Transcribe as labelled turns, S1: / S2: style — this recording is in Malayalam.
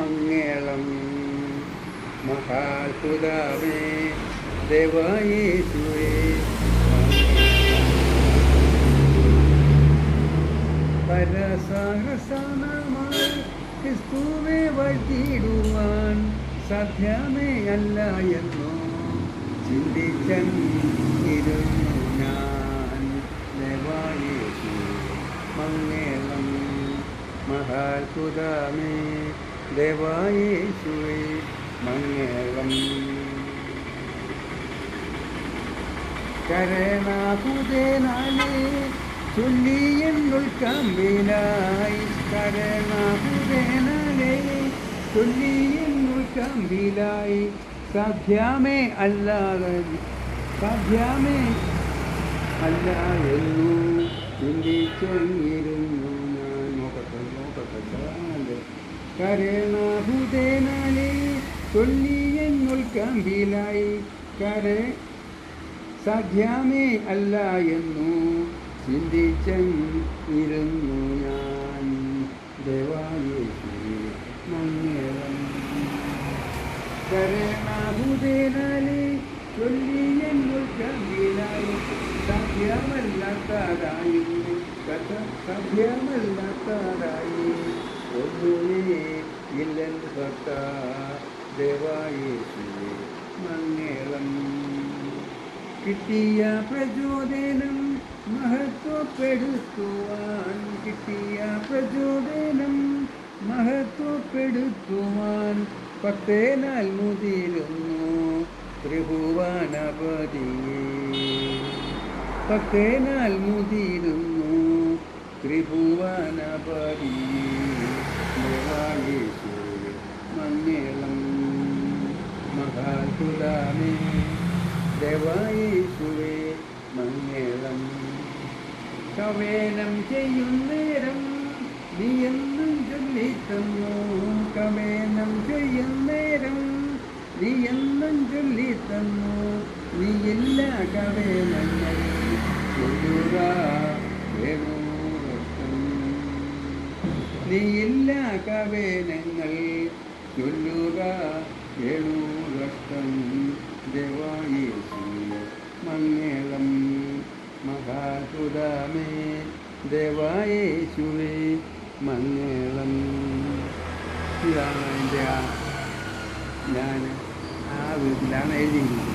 S1: മംഗളം മഹാത്ഭുതമേ ദേവയേശുവേ പരസഹസനമായി ക്രിസ്തുവെ വഴിയിടുവാൻ സാധ്യമേ അല്ല എന്നോ ചിന്തിച്ചിരുന്നു ഞാൻ. ദേവയേശുവേ മംഗളം മഹാത്ഭുതമേ ദേവയേശുവേ മംഗളം. കരണാഭുതനാലേ ചൊല്ലിയെന്നുൾ കമ്പിലായി കരണാഭുതനാലേ ചൊല്ലിയെന്നുൾ കമ്പിലായി സാധ്യമേ അല്ലാതെ സാധ്യമേ അല്ല എന്നു ചിന്തിച്ചിരുന്നു ഞാൻ. നോക്കട്ടെ കരണാഭുതനാലേ ചൊല്ലിയെന്നുൾ കമ്പിലായി സാധ്യമേ അല്ല എന്നു ചിന്തിച്ചിരുന്നു ഞാൻ. ദേവയേശുവേ മംഗളം കരണാഭുതനാലേ ചൊല്ലിയെന്നുൾ കമ്പിലായി സാധ്യമല്ലാത്തതായി ഒന്നുമേ ഇല്ലെന്ന് ഭക്ത. ദേവയേശുവേ മംഗളം. കിട്ടിയ പ്രചോദനം മഹത്വപ്പെടുത്തുവാൻ മഹത്വപ്പെടുത്തുവാൻ പത്തേനാൽ മുതിരുന്നു ത്രിഭുവനപതിയേ. പത്തേനാൽ മുതിരുന്നു ത്രിഭുവനപതിയേ. ദേവയേശുവേ മംഗളം മഹാത്ഭുതമേ ദേവയേശുവേ മംഗളം. കവേനം ചെയ്യുന്നേരം നീ എന്നും ചൊല്ലിത്തന്നു. കവേനം ചെയ്യുന്നേരം നീ എന്നും ചൊല്ലിത്തന്നു. നീയില്ല കവേനങ്ങൾ ചൊല്ലുക വേണൂരക്തം. നീയില്ല കവേനങ്ങൾ ചൊല്ലുക വേണൂരക്തം. ദേവയേശുവേ മംഗളം മഹാത്ഭുതമേ ദേവയേശുവേ മംഗളം. ഇതാണ് എൻ്റെ ഞാൻ ആ വീട്ടിലാണ് എഴുതിയിരിക്കുന്നത്.